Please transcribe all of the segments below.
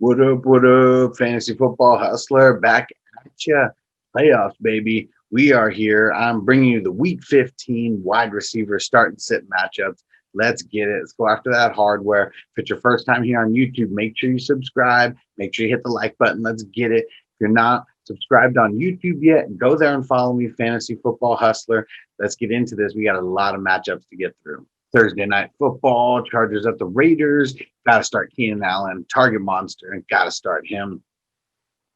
What up, fantasy football hustler? Back at ya. Playoffs, baby. We are here. I'm bringing you the week 15 wide receiver start and sit matchups. Let's get it. Let's go after that hardware. If it's your first time here on YouTube, make sure you subscribe. Make sure you hit the like button. Let's get it. If you're not subscribed on YouTube yet, go there and follow me, Fantasy Football Hustler. Let's get into this. We got a lot of matchups to get through. Thursday night football, Chargers at the Raiders. Got to start Keenan Allen, target monster, and got to start him.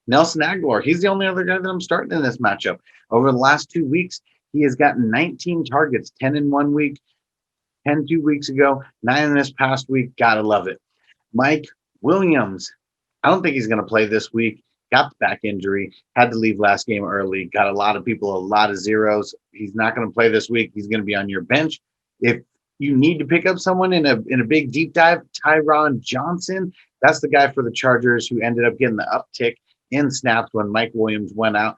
Nelson Aguilar, he's the only other guy that I'm starting in this matchup. Over the last 2 weeks, he has gotten 19 targets, 10 in 1 week, 10 2 weeks ago, 9 in this past week. Got to love it. Mike Williams, I don't think he's going to play this week. Got the back injury, had to leave last game early, got a lot of people, a lot of zeros. He's not going to play this week. He's going to be on your bench. If you need to pick up someone in a big deep dive, Tyron Johnson. That's the guy for the Chargers who ended up getting the uptick in snaps when Mike Williams went out.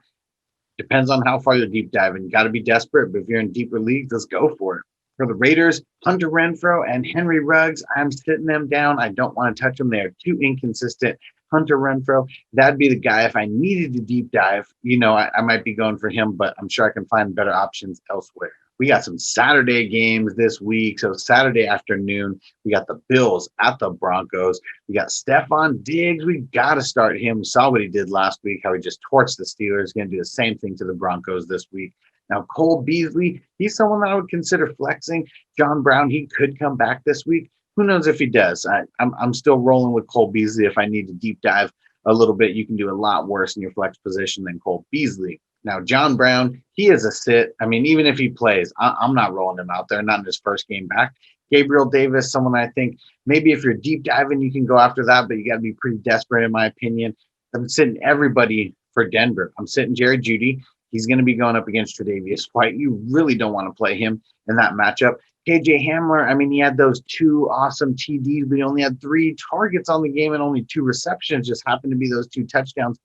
Depends on how far you're deep diving. You got to be desperate, but if you're in deeper leagues, let's go for it. For the Raiders, Hunter Renfrow and Henry Ruggs, I'm sitting them down. I don't want to touch them. They are too inconsistent. Hunter Renfrow, that'd be the guy if I needed to deep dive. I might be going for him, but I'm sure I can find better options elsewhere. We got some Saturday games this week. So Saturday afternoon, we got the Bills at the Broncos. We got Stephon Diggs. We got to start him. We saw what he did last week, how he just torched the Steelers. Going to do the same thing to the Broncos this week. Now, Cole Beasley, he's someone that I would consider flexing. John Brown, he could come back this week. Who knows if he does? I'm still rolling with Cole Beasley. If I need to deep dive a little bit, you can do a lot worse in your flex position than Cole Beasley. Now, John Brown, he is a sit. I mean, even if he plays, I'm not rolling him out there, not in his first game back. Gabriel Davis, someone I think maybe if you're deep diving, you can go after that, but you got to be pretty desperate, in my opinion. I'm sitting everybody for Denver. I'm sitting Jerry Jeudy. He's going to be going up against Tre'Davious White. You really don't want to play him in that matchup. KJ Hamler, I mean, he had those 2 awesome TDs, but he only had 3 targets on the game and only 2 receptions, just happened to be those 2 touchdowns.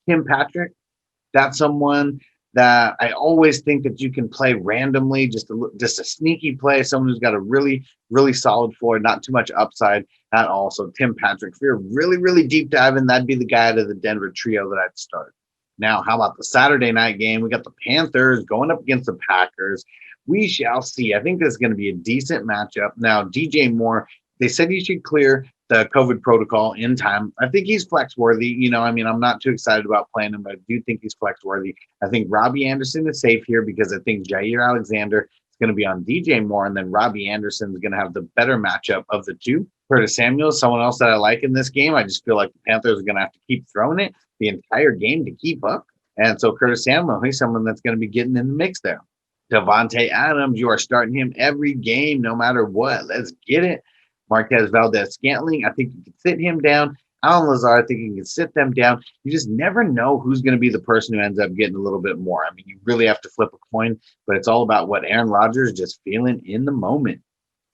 Tim Patrick, that's someone that I always think that you can play randomly, just a sneaky play, someone who's got a really, really solid floor, not too much upside at all. So Tim Patrick, if you're really, really deep diving, that'd be the guy out of the Denver trio that I'd start. Now, how about the Saturday night game? We got the Panthers going up against the Packers. We shall see. I think this is going to be a decent matchup. Now, DJ Moore, they said he should clear the COVID protocol in time. I think he's flex worthy. I'm not too excited about playing him, but I do think he's flex worthy. I think Robbie Anderson is safe here because I think Jair Alexander is going to be on DJ Moore, and then Robbie Anderson is going to have the better matchup of the two. Curtis Samuel, someone else that I like in this game. I just feel like the Panthers are going to have to keep throwing it the entire game to keep up. And so Curtis Samuel, he's someone that's going to be getting in the mix there. Devontae Adams, you are starting him every game, no matter what. Let's get it. Marquez Valdez-Scantling, I think you can sit him down. Alan Lazard, I think you can sit them down. You just never know who's going to be the person who ends up getting a little bit more. I mean, you really have to flip a coin, but it's all about what Aaron Rodgers is just feeling in the moment.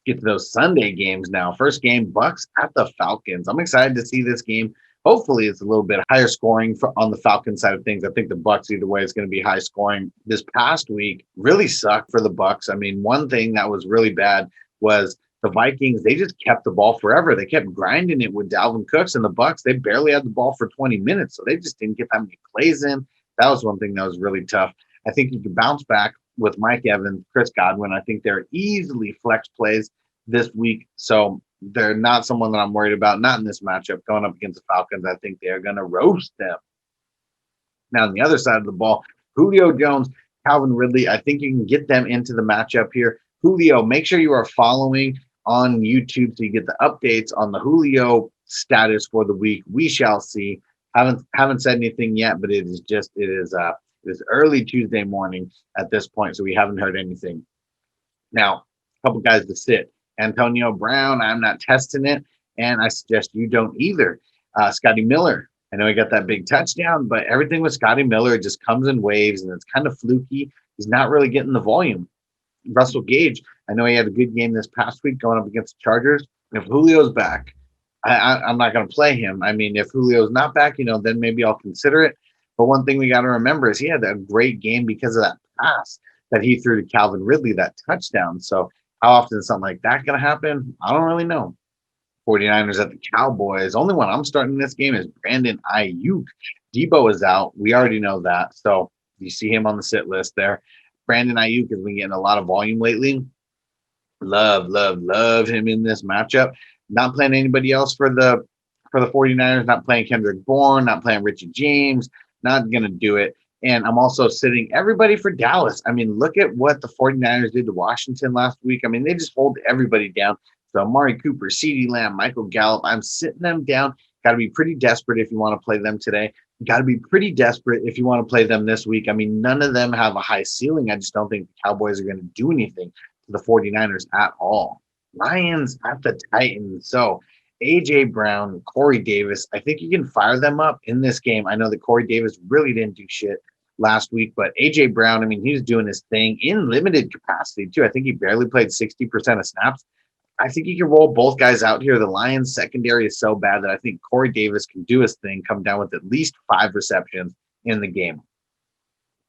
Get to those Sunday games now. First game, Bucs at the Falcons. I'm excited to see this game. Hopefully, it's a little bit higher scoring on the Falcons side of things. I think the Bucs either way is going to be high scoring. This past week really sucked for the Bucs. I mean, one thing that was really bad was the Vikings. They just kept the ball forever. They kept grinding it with Dalvin Cooks, and the Bucs, they barely had the ball for 20 minutes, so they just didn't get that many plays in. That was one thing that was really tough. I think you can bounce back with Mike Evans, Chris Godwin. I think they're easily flex plays this week, so they're not someone that I'm worried about, not in this matchup. Going up against the Falcons, I think they're going to roast them. Now, on the other side of the ball, Julio Jones, Calvin Ridley, I think you can get them into the matchup here. Julio, make sure you are following on YouTube so you get the updates on the Julio status for the week. We shall see. Haven't said anything yet, but it is early Tuesday morning at this point, so we haven't heard anything. Now, a couple guys to sit. Antonio Brown, I'm not testing it, and I suggest you don't either. Scotty Miller, I know he got that big touchdown, but everything with Scotty Miller, it just comes in waves, and it's kind of fluky. He's not really getting the volume. Russell Gage, I know he had a good game this past week going up against the Chargers. If Julio's back, I'm not going to play him. I mean, if Julio's not back, then maybe I'll consider it. But one thing we got to remember is he had a great game because of that pass that he threw to Calvin Ridley, that touchdown. So how often is something like that going to happen? I don't really know. 49ers at the Cowboys. Only one I'm starting in this game is Brandon Ayuk. Debo is out. We already know that. So you see him on the sit list there. Brandon Ayuk has been getting a lot of volume lately. Love him in this matchup. Not playing anybody else for the 49ers, not playing Kendrick Bourne, not playing Richie James, not going to do it. And I'm also sitting everybody for Dallas. I mean, look at what the 49ers did to Washington last week. I mean, they just hold everybody down. So Amari Cooper, CeeDee Lamb, Michael Gallup, I'm sitting them down. Got to be pretty desperate if you want to play them today. Got to be pretty desperate if you want to play them this week. I mean, none of them have a high ceiling. I just don't think the Cowboys are going to do anything to the 49ers at all. Lions at the Titans. So A.J. Brown, Corey Davis, I think you can fire them up in this game. I know that Corey Davis really didn't do shit last week, but A.J. Brown, I mean, he was doing his thing in limited capacity too. I think he barely played 60% of snaps. I think you can roll both guys out here. The Lions secondary is so bad that I think Corey Davis can do his thing, come down with at least 5 receptions in the game.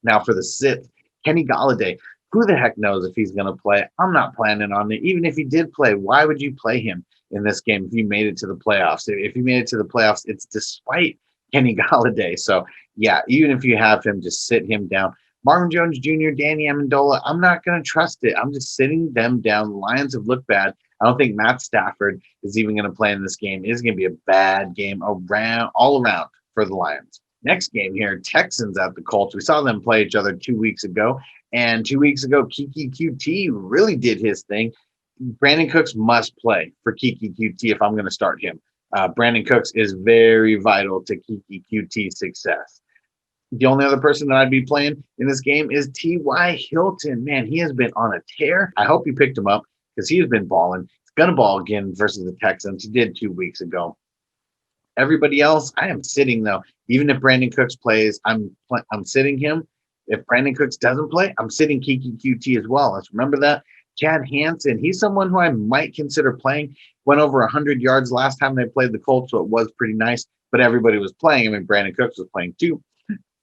Now for the sit, Kenny Golladay. Who the heck knows if he's going to play? I'm not planning on it. Even if he did play, why would you play him in this game if you made it to the playoffs? If you made it to the playoffs, it's despite Kenny Golladay. So, yeah, even if you have him, just sit him down. Marvin Jones Jr., Danny Amendola, I'm not going to trust it. I'm just sitting them down. The Lions have looked bad. I don't think Matt Stafford is even going to play in this game. It is going to be a bad game all around for the Lions. Next game here, Texans at the Colts. We saw them play each other 2 weeks ago. And 2 weeks ago, Kiki QT really did his thing. Brandon Cooks must play for Kiki QT if I'm going to start him. Brandon Cooks is very vital to Kiki QT's success. The only other person that I'd be playing in this game is T.Y. Hilton. Man, he has been on a tear. I hope you picked him up because he has been balling. He's going to ball again versus the Texans. He did 2 weeks ago. Everybody else, I am sitting, though. Even if Brandon Cooks plays, I'm sitting him. If Brandon Cooks doesn't play, I'm sitting Kiki QT as well. Let's remember that. Chad Hansen, he's someone who I might consider playing. Went over 100 yards last time they played the Colts, so it was pretty nice. But everybody was playing. I mean, Brandon Cooks was playing too.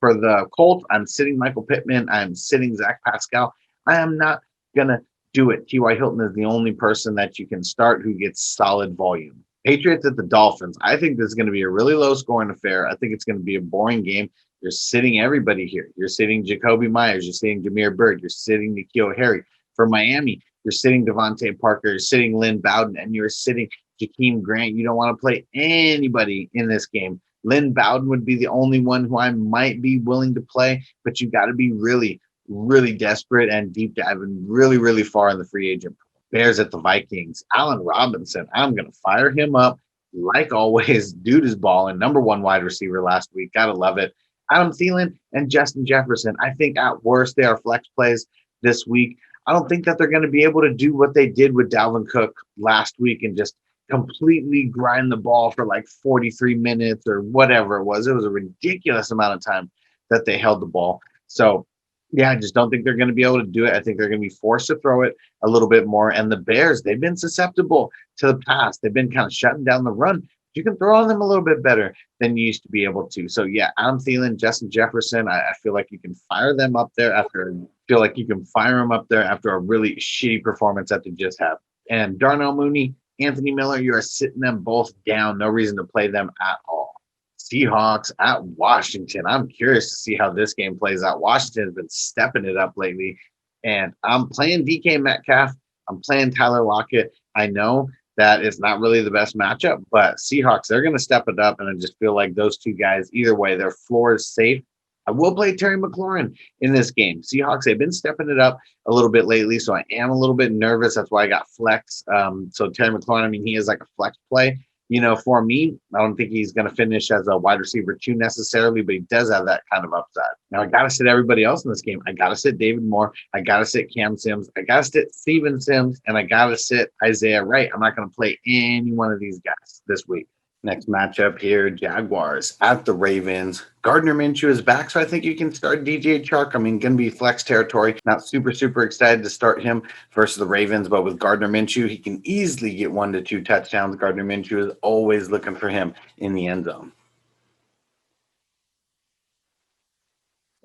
For the Colts, I'm sitting Michael Pittman. I'm sitting Zach Pascal. I am not going to do it. T.Y. Hilton is the only person that you can start who gets solid volume. Patriots at the Dolphins. I think this is going to be a really low-scoring affair. I think it's going to be a boring game. You're sitting everybody here. You're sitting Jacoby Myers. You're sitting Jameer Byrd. You're sitting N'Keal Harry. For Miami, you're sitting Devontae Parker. You're sitting Lynn Bowden. And you're sitting Jakeem Grant. You don't want to play anybody in this game. Lynn Bowden would be the only one who I might be willing to play, but you got to be really, really desperate and deep diving really, really far in the free agent. Bears at the Vikings. Allen Robinson, I'm going to fire him up. Like always, dude is balling. Number 1 wide receiver last week. Got to love it. Adam Thielen and Justin Jefferson. I think at worst they are flex plays this week. I don't think that they're going to be able to do what they did with Dalvin Cook last week and just completely grind the ball for like 43 minutes or whatever it was. It was a ridiculous amount of time that they held the ball. So, yeah, I just don't think they're going to be able to do it. I think they're going to be forced to throw it a little bit more. And the Bears, they've been susceptible to the pass. They've been kind of shutting down the run. You can throw on them a little bit better than you used to be able to. So, yeah, I'm feeling Justin Jefferson. I feel like you can fire them up there after a really shitty performance that they just had. And Darnell Mooney, Anthony Miller, you are sitting them both down. No reason to play them at all. Seahawks at Washington. I'm curious to see how this game plays out. Washington has been stepping it up lately. And I'm playing DK Metcalf. I'm playing Tyler Lockett. I know that it's not really the best matchup, but Seahawks, they're going to step it up. And I just feel like those two guys, either way, their floor is safe. I will play Terry McLaurin in this game. Seahawks, they've been stepping it up a little bit lately, so I am a little bit nervous. That's why I got flex. So Terry McLaurin, I mean, he is like a flex play. You know, for me, I don't think he's going to finish as a wide receiver 2 necessarily, but he does have that kind of upside. Now, I got to sit everybody else in this game. I got to sit David Moore. I got to sit Cam Sims. I got to sit Steven Sims, and I got to sit Isaiah Wright. I'm not going to play any one of these guys this week. Next matchup here, Jaguars at the Ravens. Gardner Minshew is back, so I think you can start DJ Chark. I mean, going to be flex territory. Not super excited to start him versus the Ravens, but with Gardner Minshew, he can easily get 1 to 2 touchdowns. Gardner Minshew is always looking for him in the end zone.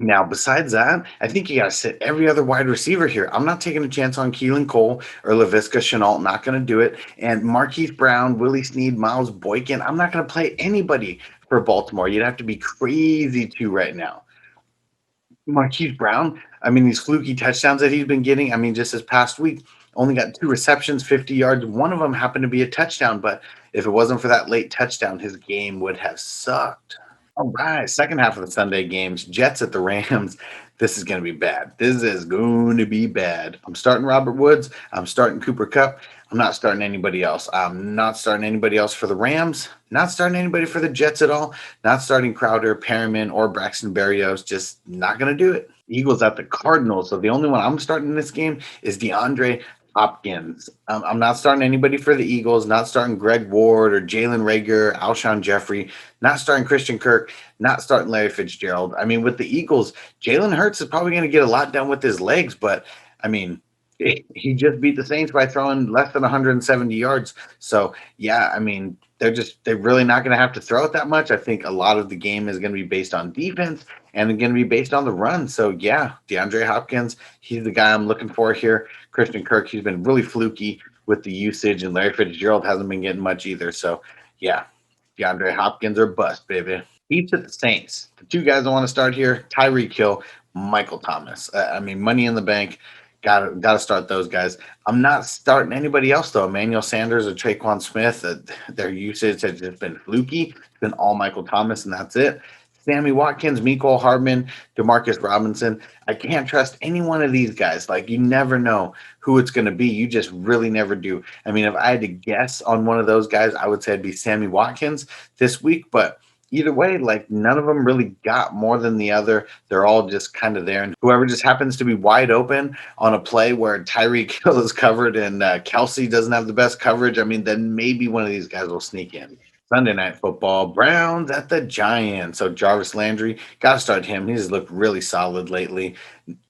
Now, besides that, I think you got to sit every other wide receiver here. I'm not taking a chance on Keelan Cole or LaVisca Chenault. Not going to do it. And Marquise Brown, Willie Snead, Miles Boykin. I'm not going to play anybody for Baltimore. You'd have to be crazy to right now. Marquise Brown, I mean, these fluky touchdowns that he's been getting, I mean, just this past week, only got 2 receptions, 50 yards. One of them happened to be a touchdown, but if it wasn't for that late touchdown, his game would have sucked. All right, second half of the Sunday games, Jets at the Rams. This is going to be bad. This is going to be bad. I'm starting Robert Woods. I'm starting Cooper Kupp. I'm not starting anybody else. I'm not starting anybody else for the Rams. Not starting anybody for the Jets at all. Not starting Crowder, Perriman, or Braxton Berrios. Just not going to do it. Eagles at the Cardinals. So the only one I'm starting in this game is DeAndre Hopkins. I'm not starting anybody for the Eagles, not starting Greg Ward or Jalen Rager, Alshon Jeffrey, not starting Christian Kirk, not starting Larry Fitzgerald. I mean, with the Eagles, Jalen Hurts is probably going to get a lot done with his legs, but I mean, he just beat the Saints by throwing less than 170 yards. So, yeah, I mean, they're really not going to have to throw it that much. I think a lot of the game is going to be based on defense and going to be based on the run. So, yeah, DeAndre Hopkins, he's the guy I'm looking for here. Christian Kirk, he's been really fluky with the usage, and Larry Fitzgerald hasn't been getting much either. So, yeah, DeAndre Hopkins or bust, baby. Chiefs at the Saints. The two guys I want to start here, Tyreek Hill, Michael Thomas. I mean, money in the bank. Got to start those guys. I'm not starting anybody else though. Emmanuel Sanders or Traquan Smith. Their usage has just been fluky. It's been all Michael Thomas, and that's it. Sammy Watkins, Mecole Hardman, Demarcus Robinson. I can't trust any one of these guys. Like, you never know who it's going to be. You just really never do. I mean, if I had to guess on one of those guys, I would say it'd be Sammy Watkins this week, but either way, like, none of them really got more than the other. They're all just kind of there. And whoever just happens to be wide open on a play where Tyreek Hill is covered and Kelsey doesn't have the best coverage, I mean, then maybe one of these guys will sneak in. Sunday Night Football, Browns at the Giants. So Jarvis Landry, got to start him. He's looked really solid lately.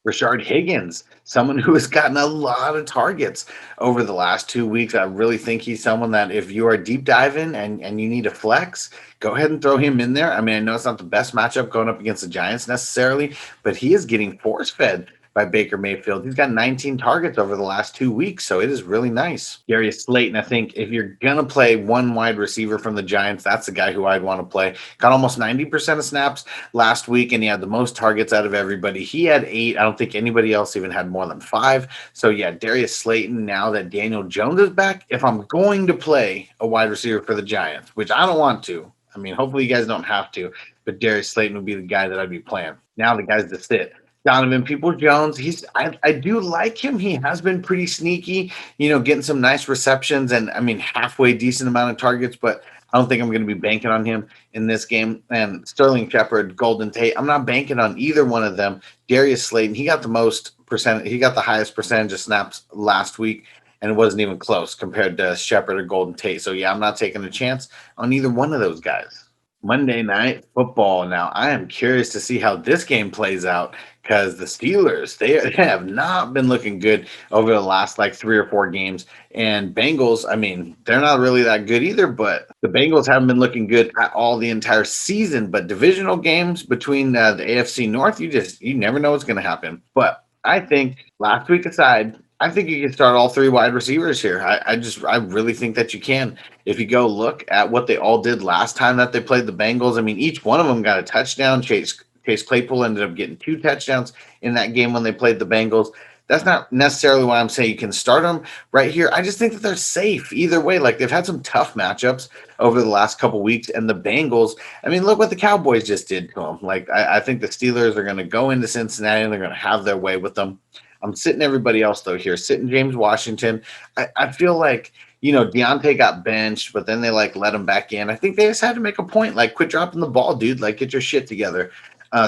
Rashard Higgins, someone who has gotten a lot of targets over the last 2 weeks. I really think he's someone that if you are deep diving and you need a flex, go ahead and throw him in there. I mean, I know it's not the best matchup going up against the Giants necessarily, but he is getting force fed by Baker Mayfield. He's got 19 targets over the last 2 weeks, so it is really nice. Darius Slayton, I think if you're going to play one wide receiver from the Giants, that's the guy who I'd want to play. Got almost 90% of snaps last week, and he had the most targets out of everybody. He had 8. I don't think anybody else even had more than 5. So, yeah, Darius Slayton, now that Daniel Jones is back, if I'm going to play a wide receiver for the Giants, which I don't want to, I mean, hopefully you guys don't have to, but Darius Slayton would be the guy that I'd be playing. Now the guys that sit. Donovan Peoples-Jones, I do like him. He has been pretty sneaky, getting some nice receptions and, I mean, halfway decent amount of targets, but I don't think I'm going to be banking on him in this game. And Sterling Shepard, Golden Tate, I'm not banking on either one of them. Darius Slayton, he got the highest percentage of snaps last week, and it wasn't even close compared to Shepard or Golden Tate. So, yeah, I'm not taking a chance on either one of those guys. Monday Night Football. Now, I am curious to see how this game plays out because the Steelers, they have not been looking good over the last like 3 or 4 games. And Bengals, I mean, they're not really that good either, but the Bengals haven't been looking good at all the entire season. But divisional games between the AFC North, you never know what's going to happen. But I think last week aside, I think you can start all 3 wide receivers here. I really think that you can. If you go look at what they all did last time that they played the Bengals, I mean, each one of them got a touchdown. Chase Claypool ended up getting 2 touchdowns in that game when they played the Bengals. That's not necessarily why I'm saying you can start them right here. I just think that they're safe either way. Like, they've had some tough matchups over the last couple weeks, and the Bengals, I mean, look what the Cowboys just did to them. Like, I think the Steelers are going to go into Cincinnati and they're going to have their way with them. I'm sitting everybody else, though, here. Sitting James Washington. I feel like, Deontay got benched, but then they, let him back in. I think they just had to make a point. Quit dropping the ball, dude. Get your shit together.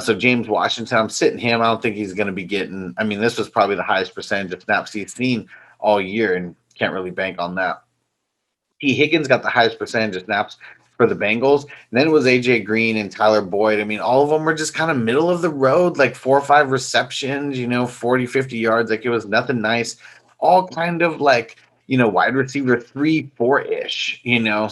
So James Washington, I'm sitting him. I don't think he's going to be getting – I mean, this was probably the highest percentage of snaps he's seen all year, and can't really bank on that. T. Higgins got the highest percentage of snaps for the Bengals. And then it was A.J. Green and Tyler Boyd. I mean, all of them were just kind of middle of the road, 4 or 5 receptions, 40, 50 yards. It was nothing nice. All kind of wide receiver 3, 4-ish,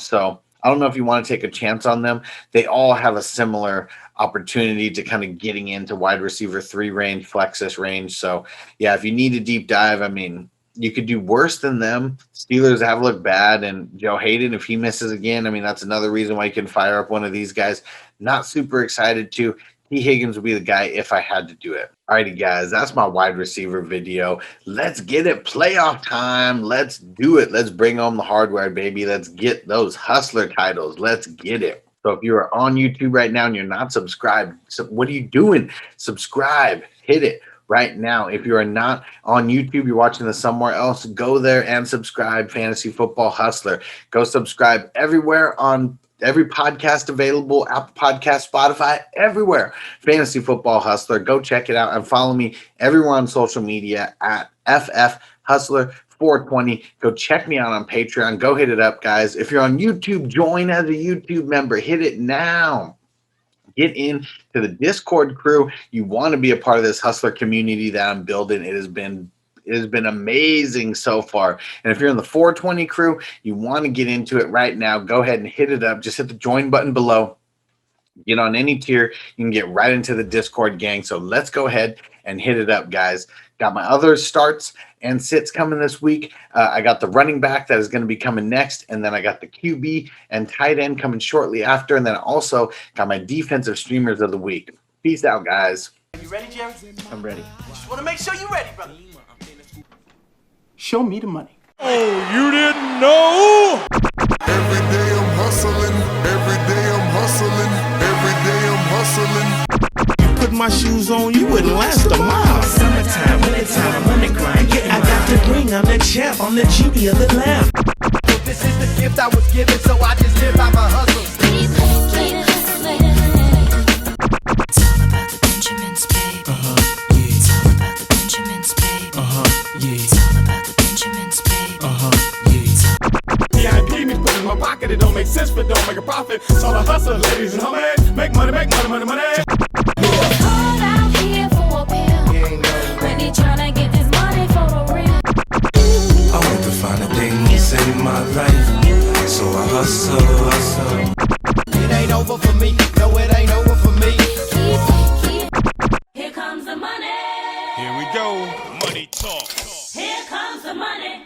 So I don't know if you want to take a chance on them. They all have a similar opportunity to kind of getting into wide receiver 3 range, flexus range. So yeah, if you need a deep dive, I mean, you could do worse than them. Steelers have looked bad, and Joe Hayden, if he misses again, I mean, that's another reason why you can fire up one of these guys. Not super excited to. T. Higgins would be the guy if I had to do it. Alrighty, guys, that's my wide receiver video. Let's get it. Playoff time. Let's do it. Let's bring home the hardware, baby. Let's get those hustler titles. Let's get it. So if you are on YouTube right now and you're not subscribed, so what are you doing? Subscribe. Hit it right now. If you are not on YouTube, you're watching this somewhere else, go there and subscribe. Fantasy Football Hustler. Go subscribe everywhere on every podcast available, Apple Podcast, Spotify, everywhere. Fantasy Football Hustler. Go check it out and follow me everywhere on social media at FF Hustler 420. Go check me out on Patreon. Go hit it up, guys. If you're on YouTube, join as a YouTube member. Hit it now. Get into the Discord crew. You want to be a part of this hustler community that I'm building. It has been amazing so far. And if you're in the 420 crew, you want to get into it right now, go ahead and hit it up. Just hit the join button below. Get on any tier. You can get right into the Discord gang. So let's go ahead and hit it up, guys. Got my other starts and sits coming this week. I got the running back that is going to be coming next. And then I got the QB and tight end coming shortly after. And then I also got my defensive streamers of the week. Peace out, guys. You ready, Jerry? I'm ready. Just want to make sure you're ready, brother. Show me the money. Oh, you didn't know? Every day I'm hustling. Every day I'm hustling. Every day I'm hustling. Put my shoes on, you wouldn't last a mile. Summertime, wintertime, I'm on the grind. Yeah, I got the ring, I'm the champ, I'm the genie of the lamp. This is the gift I was given, so I just live by my hustle. It's all about the Benjamins, babe. Yeah. It's all about the Benjamins, babe. Yeah. It's all about the Benjamins, babe. Yeah. VIP me put in my pocket, it don't make sense, but don't make a profit. So I hustle, ladies and homies. Make money, money, money. Hold out here for a pill. When he tryna get this money for the real. I want to find a thing to save my life, so I hustle. It ain't over for me. No, it ain't over for me. Here comes the money. Here we go. Money talk. Here comes the money.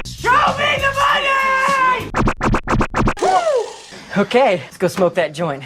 Show me the money! Okay, let's go smoke that joint.